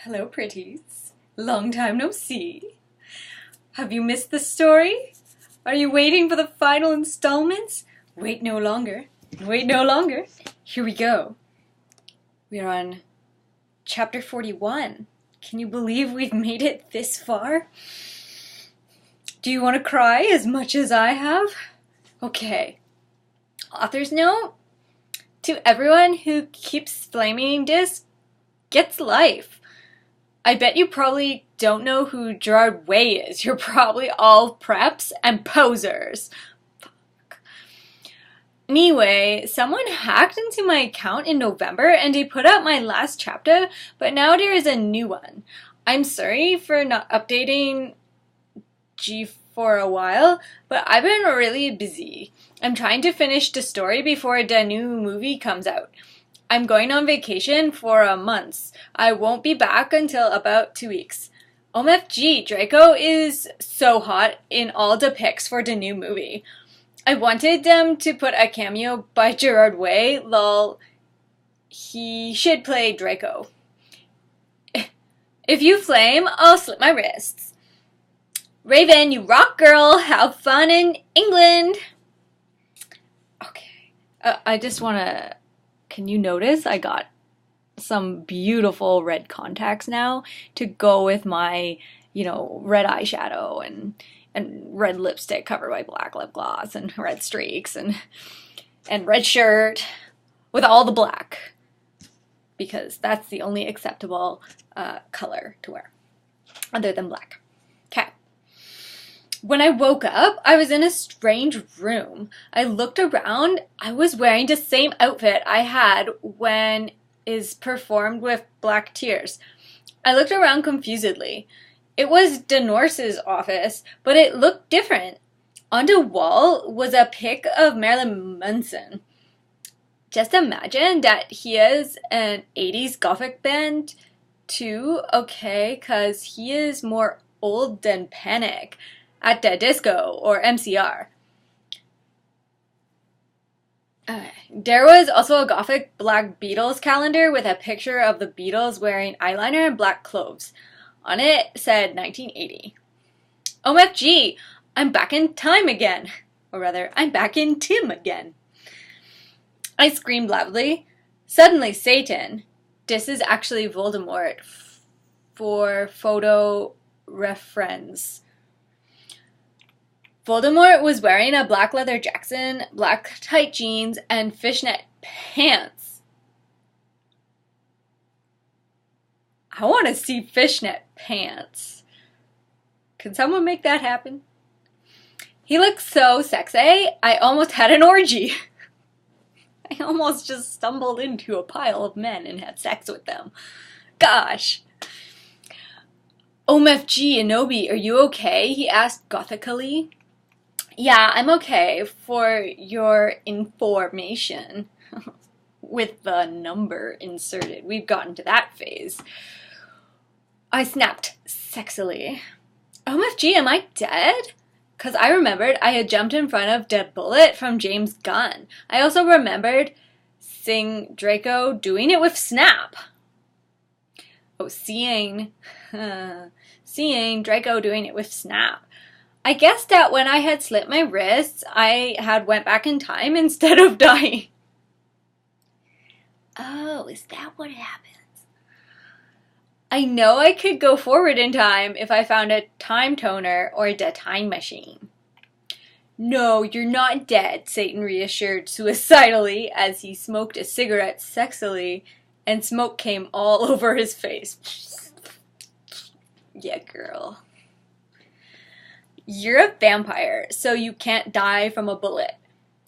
Hello, pretties. Long time no see. Have you missed the story? Are you waiting for the final installments? Wait no longer. Wait no longer. Here we go. We are on chapter 41. Can you believe we've made it this far? Do you want to cry as much as I have? Okay. Author's note: to everyone who keeps flaming this gets life. I bet you probably don't know who Gerard Way is. You're probably all preps and posers. Fuck. Anyway, someone hacked into my account in November and they put up my last chapter, but now there is a new one. I'm sorry for not updating G for a while, but I've been really busy. I'm trying to finish the story before the new movie comes out. I'm going on vacation for a month. I won't be back until about 2 weeks. OMFG, Draco is so hot in all the pics for the new movie. I wanted them to put a cameo by Gerard Way, lol. He should play Draco. If you flame, I'll slit my wrists. Raven, you rock, girl. Have fun in England. Okay. I just want to... Can you notice I got some beautiful red contacts now to go with my, red eyeshadow and red lipstick covered by black lip gloss and red streaks and red shirt with all the black, because that's the only acceptable color to wear other than black. Okay. When I woke up, I was in a strange room. I looked around. I was wearing the same outfit I had when is performed with Black Tears. I looked around confusedly. It was Denorce's office, but it looked different. On the wall was a pic of Marilyn Manson. Just imagine that he is an 80s gothic band too, okay, because he is more old than Panic at the Disco or MCR. There was also a gothic black Beatles calendar with a picture of the Beatles wearing eyeliner and black clothes. On it said 1980. OMFG, I'm back in time again. Or rather, I'm back in Tim again. I screamed loudly. Suddenly, Satan. This is actually Voldemort for photo reference. Voldemort was wearing a black leather jacket, black tight jeans, and fishnet pants. I want to see fishnet pants. Can someone make that happen? He looked so sexy, I almost had an orgy. I almost just stumbled into a pile of men and had sex with them. Gosh. OMFG, Anobi, are you okay? He asked gothically. Yeah, I'm okay, for your information. With the number inserted. We've gotten to that phase. I snapped sexily. OMFG, am I dead? Because I remembered I had jumped in front of the bullet from James Gunn. I also remembered seeing Draco doing it with Snap. Oh, seeing Draco doing it with Snap. I guessed that when I had slit my wrists, I had went back in time instead of dying. Oh, is that what happens? I know I could go forward in time if I found a time toner or the time machine. No, you're not dead, Satan reassured suicidally as he smoked a cigarette sexily and smoke came all over his face. Yeah, girl. You're a vampire, so you can't die from a bullet.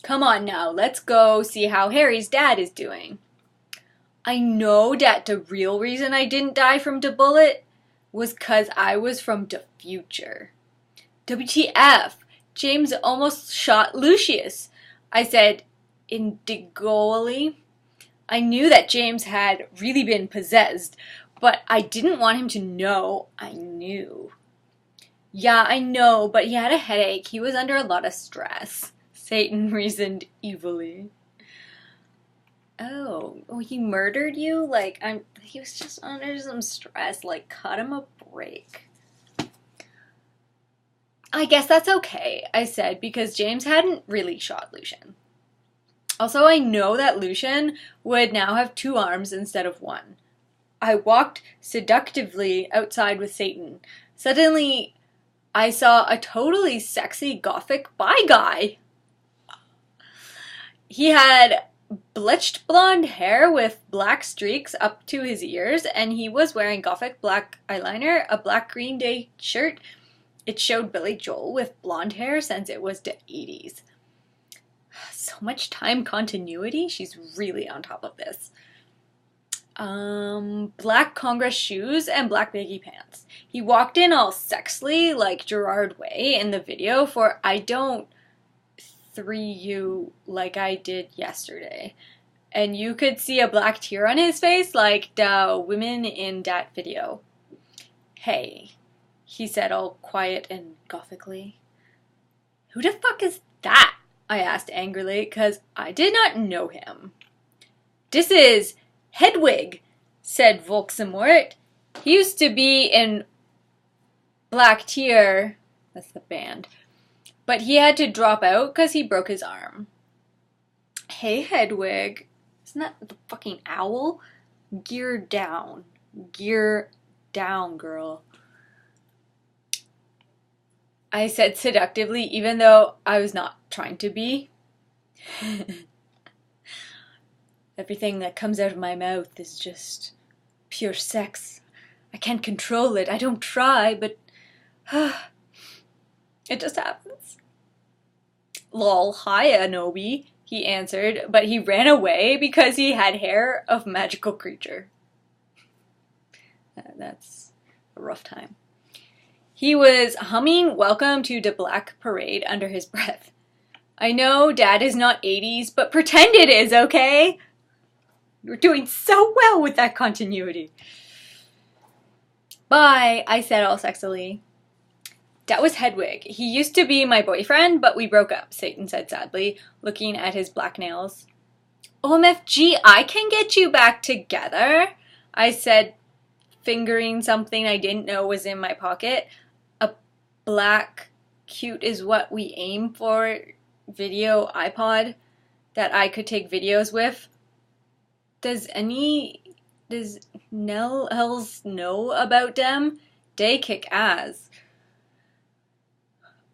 Come on now, let's go see how Harry's dad is doing. I know that the real reason I didn't die from the bullet was 'cause I was from the future. WTF, James almost shot Lucius, I said indignoably. I knew that James had really been possessed, but I didn't want him to know I knew. Yeah, I know, but he had a headache. He was under a lot of stress, Satan reasoned evilly. Oh, he murdered you? Like, he was just under some stress. Like, cut him a break. I guess that's okay, I said, because James hadn't really shot Lucian. Also, I know that Lucian would now have 2 arms instead of 1. I walked seductively outside with Satan. Suddenly, I saw a totally sexy gothic bi guy. He had bleached blonde hair with black streaks up to his ears, and he was wearing gothic black eyeliner, a black Green Day shirt. It showed Billy Joel with blonde hair since it was the 80s. So much time continuity. She's really on top of this. Black Congress shoes and black baggy pants. He walked in all sexily like Gerard Way in the video for I don't 3 you like I did yesterday. And you could see a black tear on his face like the women in that video. Hey, he said all quiet and gothically. Who the fuck is that? I asked angrily, because I did not know him. This is Hedwig, said Volksamort. He used to be in Black Tear, that's the band, but he had to drop out because he broke his arm. Hey, Hedwig. Isn't that the fucking owl? Gear down. Gear down, girl. I said seductively, even though I was not trying to be. Everything that comes out of my mouth is just pure sex. I can't control it. I don't try, but it just happens. Lol, hi, Anobi, he answered, but he ran away because he had hair of magical creature. That's a rough time. He was humming Welcome to the Black Parade under his breath. I know Dad is not 80s, but pretend it is, okay? You're doing so well with that continuity. Bye, I said all sexily. That was Hedwig. He used to be my boyfriend, but we broke up, Satan said sadly, looking at his black nails. OMFG, I can get you back together, I said, fingering something I didn't know was in my pocket. A black cute is what we aim for video iPod that I could take videos with. Does Nell else know about them? They kick ass.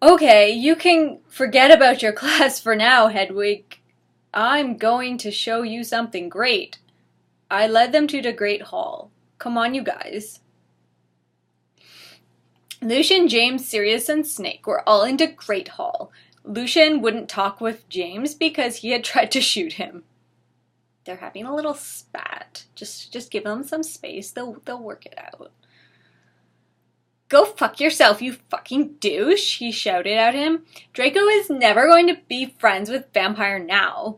Okay, you can forget about your class for now, Hedwig. I'm going to show you something great. I led them to the Great Hall. Come on, you guys. Lucian, James, Sirius, and Snake were all in the Great Hall. Lucian wouldn't talk with James because he had tried to shoot him. They're having a little spat. Just give them some space. They'll work it out. Go fuck yourself, you fucking douche, he shouted at him. Draco is never going to be friends with Vampire now.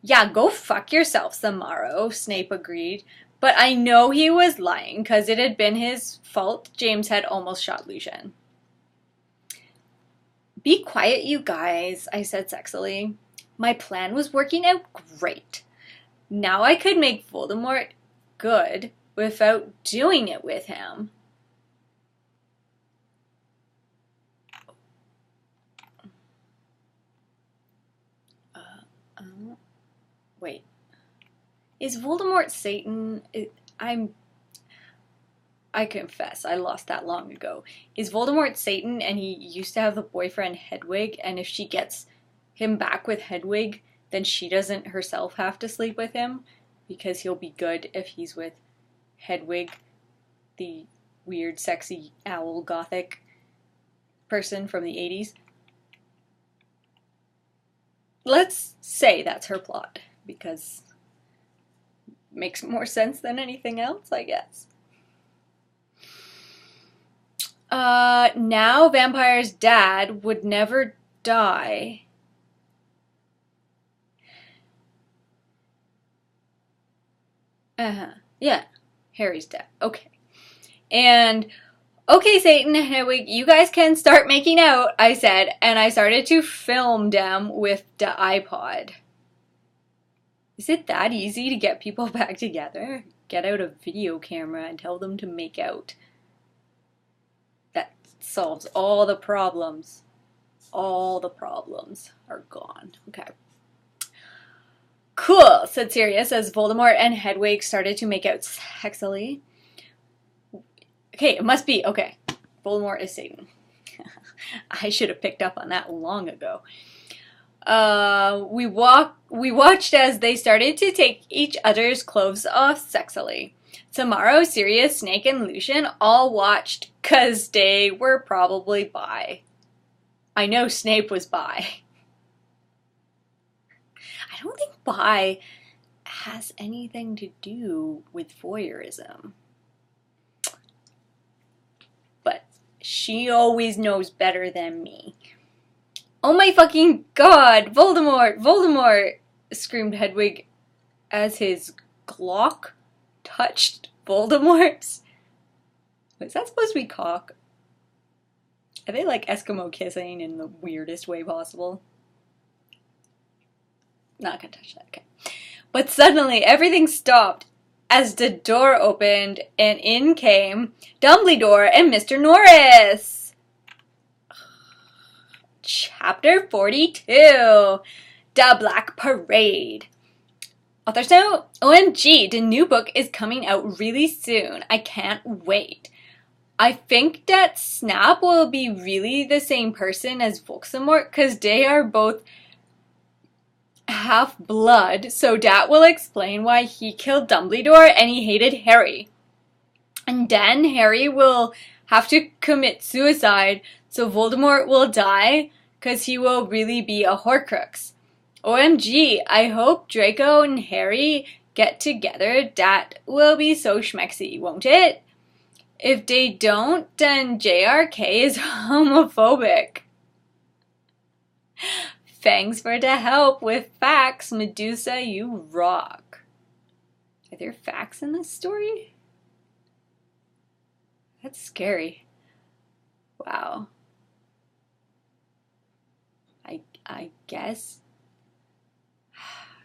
Yeah, go fuck yourself, Samaro, Snape agreed. But I know he was lying, because it had been his fault James had almost shot Lucian. Be quiet, you guys, I said sexily. My plan was working out great. Now I could make Voldemort good without doing it with him. Wait. Is Voldemort Satan? I confess, I lost that long ago. Is Voldemort Satan and he used to have the boyfriend Hedwig, and if she gets him back with Hedwig, then she doesn't herself have to sleep with him because he'll be good if he's with Hedwig, the weird, sexy, owl, gothic person from the 80s? Let's say that's her plot, because it makes more sense than anything else, I guess. Now Vampire's dad would never die. Yeah, Harry's dad. Okay. And, okay, Satan and Hedwig, you guys can start making out, I said, and I started to film them with the iPod. Is it that easy to get people back together? Get out a video camera and tell them to make out. That solves all the problems. All the problems are gone. Okay. Cool, said Sirius as Voldemort and Hedwig started to make out sexily. Okay, it must be. Okay. Voldemort is Satan. I should have picked up on that long ago. We watched as they started to take each other's clothes off sexily. Tomorrow, Sirius, Snake, and Lucian all watched because they were probably bi. I know Snape was bi. I don't think bi has anything to do with voyeurism. But she always knows better than me. Oh my fucking god! Voldemort! Voldemort! Screamed Hedwig as his Glock touched Voldemort's. Was that supposed to be cock? Are they like Eskimo kissing in the weirdest way possible? Not gonna touch that, okay. But suddenly everything stopped as the door opened and in came Dumbledore and Mr. Norris. Chapter 42, The Black Parade. Author's note, OMG, the new book is coming out really soon. I can't wait. I think that Snap will be really the same person as Voldemort because they are both half-blood, so that will explain why he killed Dumbledore and he hated Harry. And then Harry will have to commit suicide, so Voldemort will die because he will really be a Horcrux. OMG, I hope Draco and Harry get together. That will be so schmexy, won't it? If they don't, then JRK is homophobic. Thanks for the help with facts, Medusa, you rock. Are there facts in this story? That's scary. Wow. I guess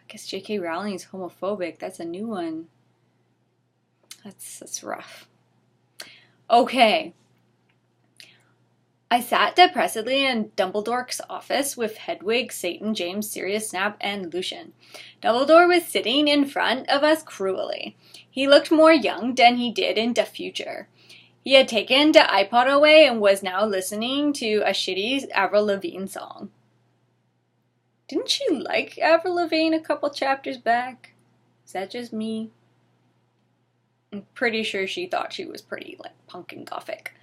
J.K. Rowling is homophobic. That's a new one. That's rough. Okay. I sat depressedly in Dumbledore's office with Hedwig, Satan, James, Sirius, Snap, and Lucian. Dumbledore was sitting in front of us cruelly. He looked more young than he did in the future. He had taken the iPod away and was now listening to a shitty Avril Lavigne song. Didn't she like Avril Lavigne a couple chapters back? Is that just me? I'm pretty sure she thought she was pretty, like, punk and gothic.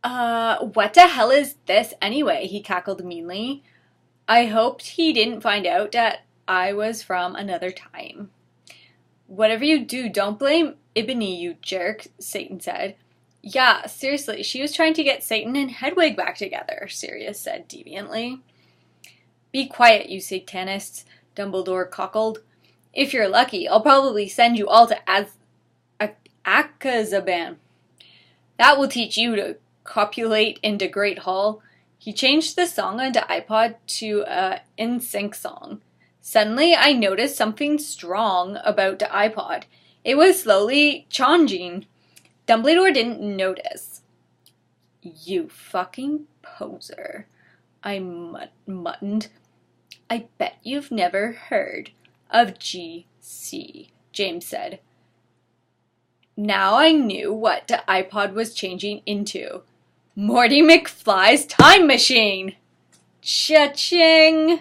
What the hell is this anyway? He cackled meanly. I hoped he didn't find out that I was from another time. Whatever you do, don't blame Ibony, you jerk, Satan said. Yeah, seriously, she was trying to get Satan and Hedwig back together, Sirius said deviantly. Be quiet, you Satanists, Dumbledore cockled. If you're lucky, I'll probably send you all to Akazaban. That will teach you to copulate in the Great Hall. He changed the song on the iPod to a NSYNC song. Suddenly, I noticed something strong about the iPod. It was slowly changing. Dumbledore didn't notice. You fucking poser, I muttoned. I bet you've never heard of GC, James said. Now I knew what the iPod was changing into. Morty McFly's time machine! Cha-ching!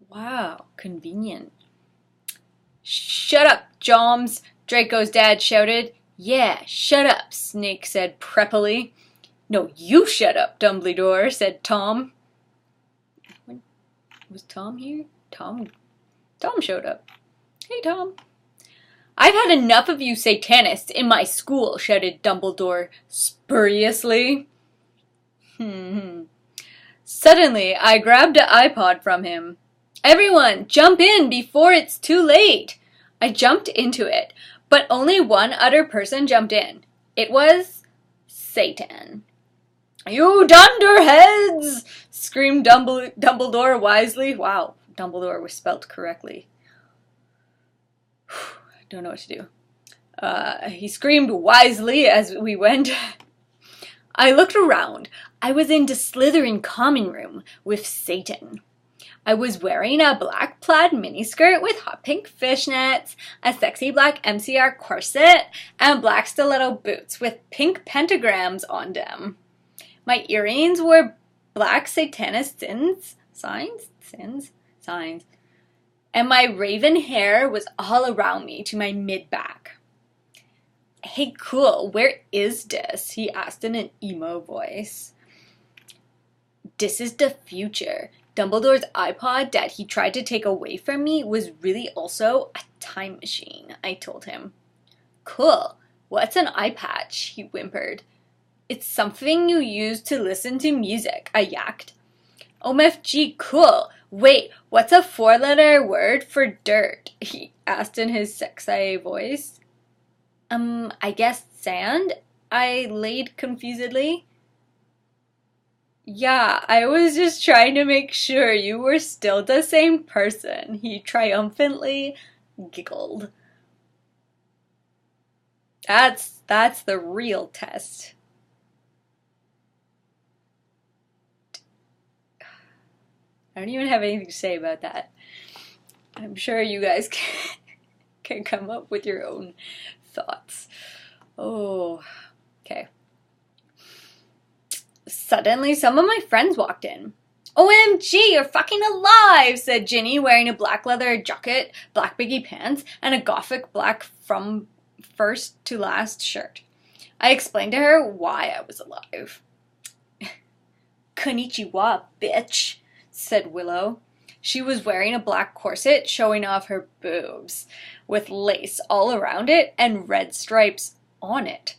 Wow, convenient. Shut up, Joms, Draco's dad shouted. Yeah, shut up, Snake said preppily. No, you shut up, Dumbledore, said Tom. Was Tom here? Tom showed up. Hey, Tom. I've had enough of you Satanists in my school, shouted Dumbledore spuriously. Suddenly, I grabbed the iPod from him. Everyone, jump in before it's too late. I jumped into it, but only one other person jumped in. It was Satan. You dunderheads! Screamed Dumbledore wisely. Wow, Dumbledore was spelt correctly. I don't know what to do. He screamed wisely as we went. I looked around. I was in the Slytherin common room with Satan. I was wearing a black plaid miniskirt with hot pink fishnets, a sexy black MCR corset, and black stiletto boots with pink pentagrams on them. My earrings were black satanist signs, and my raven hair was all around me to my mid-back. Hey, cool, where is this? He asked in an emo voice. This is the future. Dumbledore's iPod that he tried to take away from me was really also a time machine, I told him. Cool. What's an eye patch? He whimpered. It's something you use to listen to music, I yacked. OMFG, cool. Wait, what's a 4-letter word for dirt? He asked in his sexy voice. I guess sand? I laid confusedly. Yeah, I was just trying to make sure you were still the same person, he triumphantly giggled. That's the real test. I don't even have anything to say about that. I'm sure you guys can come up with your own thoughts. Oh, okay. Suddenly, some of my friends walked in. OMG, you're fucking alive, said Ginny, wearing a black leather jacket, black biggie pants, and a gothic black from first to last shirt. I explained to her why I was alive. Konnichiwa, bitch, said Willow. She was wearing a black corset showing off her boobs, with lace all around it and red stripes on it.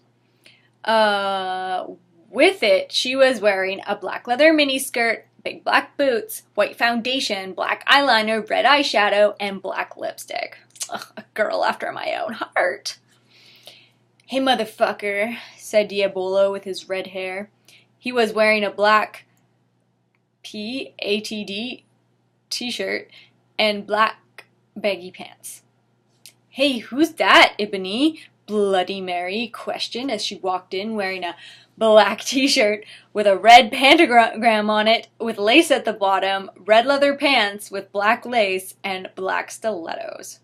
With it, she was wearing a black leather miniskirt, big black boots, white foundation, black eyeliner, red eyeshadow, and black lipstick. Ugh, a girl after my own heart. Hey, motherfucker, said Diabolo with his red hair. He was wearing a black PATD t-shirt and black baggy pants. Hey, who's that, Ebony? Bloody Mary questioned as she walked in wearing a black t-shirt with a red pentagram on it with lace at the bottom, red leather pants with black lace, and black stilettos.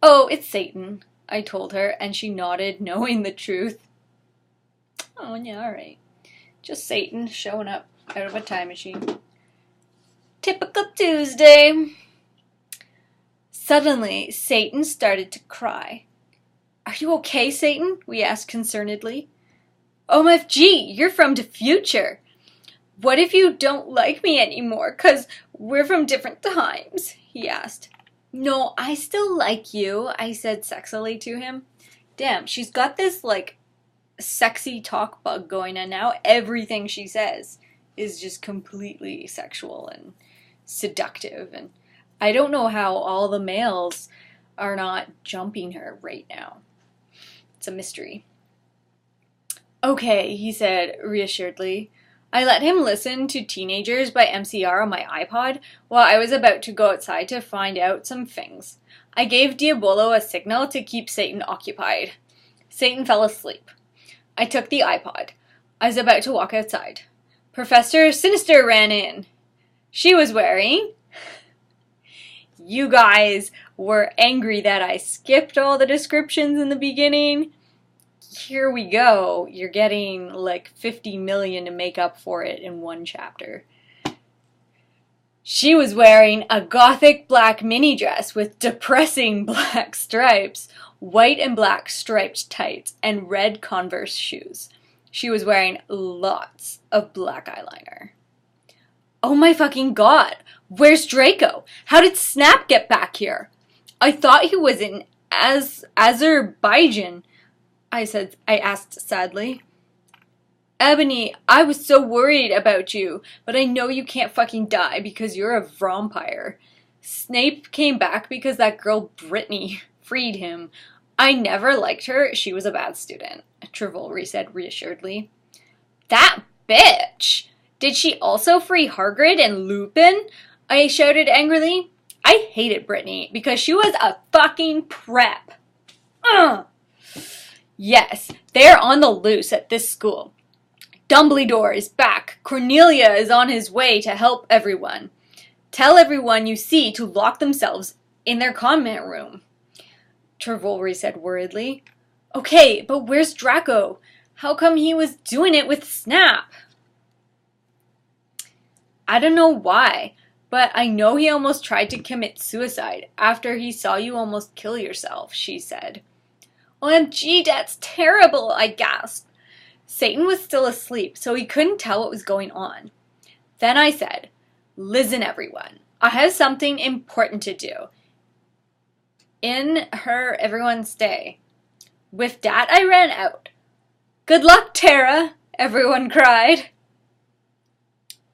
Oh, it's Satan, I told her, and she nodded, knowing the truth. Oh, yeah, all right. Just Satan showing up out of a time machine. Typical Tuesday. Suddenly, Satan started to cry. Are you okay, Satan? We asked concernedly. OMFG, you're from the future. What if you don't like me anymore, 'cause we're from different times? He asked. No, I still like you, I said sexily to him. Damn, she's got this, sexy talk bug going on now. Everything she says is just completely sexual and seductive, and I don't know how all the males are not jumping her right now. It's a mystery. Okay, he said reassuredly. I let him listen to Teenagers by MCR on my iPod while I was about to go outside to find out some things. I gave Diabolo a signal to keep Satan occupied. Satan fell asleep. I took the iPod. I was about to walk outside. Professor Sinister ran in. She was wearing... You guys were angry that I skipped all the descriptions in the beginning. Here we go. You're getting 50 million to make up for it in one chapter. She was wearing a gothic black mini dress with depressing black stripes, white and black striped tights, and red Converse shoes. She was wearing lots of black eyeliner. Oh my fucking god! Where's Draco? How did Snap get back here? I thought he was in Azerbaijan, I asked sadly. Ebony, I was so worried about you, but I know you can't fucking die because you're a vampire. Snape came back because that girl Brittany freed him. I never liked her. She was a bad student, Trivolry said reassuredly. That bitch! Did she also free Hagrid and Lupin? I shouted angrily. I hated Brittany because she was a fucking prep. Ugh. Yes, they're on the loose at this school. Dumbledore is back. Cornelia is on his way to help everyone. Tell everyone you see to lock themselves in their comment room. Tervolry said worriedly. Okay, but where's Draco? How come he was doing it with Snap? I don't know why, but I know he almost tried to commit suicide after he saw you almost kill yourself, she said. OMG, that's terrible, I gasped. Satan was still asleep, so he couldn't tell what was going on. Then I said, listen, everyone, I have something important to do. In her everyone stay. With that, I ran out. Good luck, Tara, everyone cried.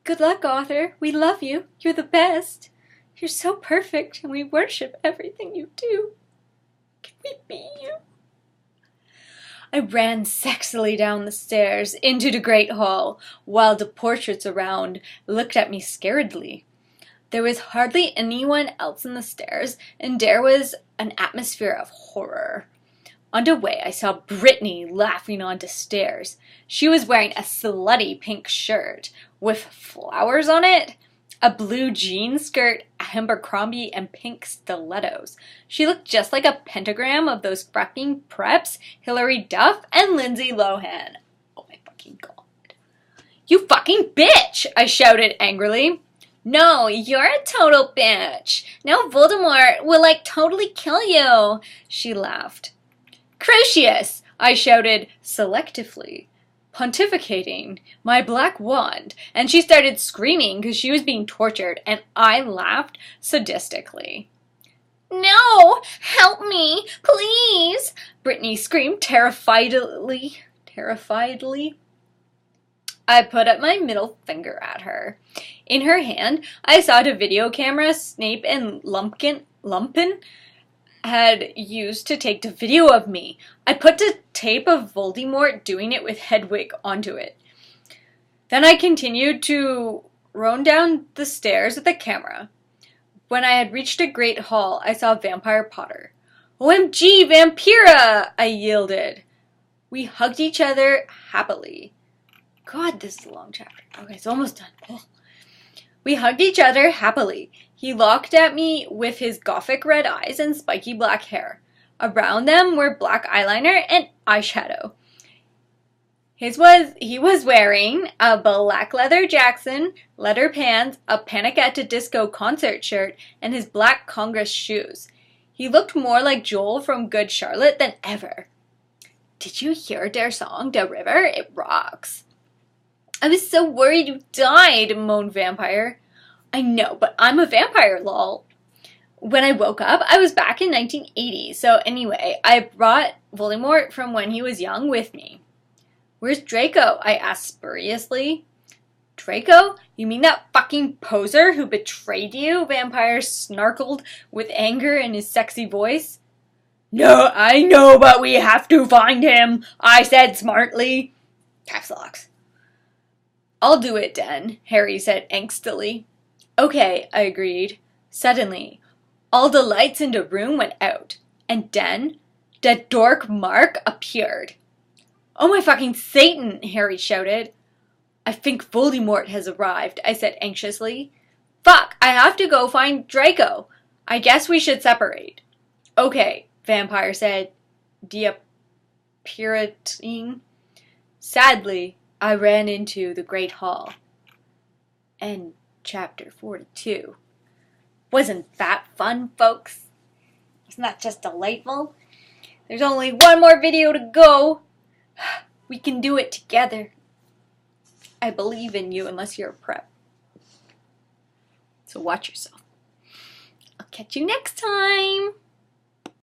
Good luck, Arthur. We love you. You're the best. You're so perfect, and we worship everything you do. Can we be you? I ran sexily down the stairs into the great hall, while the portraits around looked at me scaredly. There was hardly anyone else in the stairs, and there was an atmosphere of horror. On the way, I saw Brittany laughing on the stairs. She was wearing a slutty pink shirt with flowers on it, a blue jean skirt, Abercrombie, and pink stilettos. She looked just like a pentagram of those fucking preps, Hilary Duff and Lindsay Lohan. Oh my fucking god. You fucking bitch! I shouted angrily. No, you're a total bitch. Now Voldemort will totally kill you, she laughed. Crucius! I shouted selectively, pontificating my black wand, and she started screaming because she was being tortured, and I laughed sadistically. No! Help me! Please! Brittany screamed terrifiedly. I put up my middle finger at her. In her hand, I saw the video camera Snape and Lumpkin had used to take the video of me. I put the tape of Voldemort doing it with Hedwig onto it. Then I continued to run down the stairs with the camera. When I had reached a great hall, I saw Vampire Potter. OMG, Vampira! I yielded. We hugged each other happily. God, this is a long chapter. Okay, it's almost done. Oh. We hugged each other happily. He looked at me with his gothic red eyes and spiky black hair. Around them were black eyeliner and eyeshadow. He was wearing a black leather Jackson, leather pants, a Panic at the Disco concert shirt, and his black Congress shoes. He looked more like Joel from Good Charlotte than ever. Did you hear their song, The River? It rocks. I was so worried you died, moaned Vampire. I know, but I'm a vampire, lol. When I woke up, I was back in 1980, so anyway, I brought Voldemort from when he was young with me. Where's Draco? I asked spuriously. Draco? You mean that fucking poser who betrayed you? Vampire snarkled with anger in his sexy voice. No, I know, but we have to find him, I said smartly. Caps locks. I'll do it, Den, Harry said angstily. Okay, I agreed. Suddenly, all the lights in the room went out, and then the dork Mark appeared. Oh my fucking Satan, Harry shouted. I think Voldemort has arrived, I said anxiously. Fuck, I have to go find Draco. I guess we should separate. Okay, Vampire said, disappearing. Sadly, I ran into the Great Hall. End chapter 42. Wasn't that fun, folks? Wasn't that just delightful? There's only one more video to go. We can do it together. I believe in you unless you're a prep. So watch yourself. I'll catch you next time.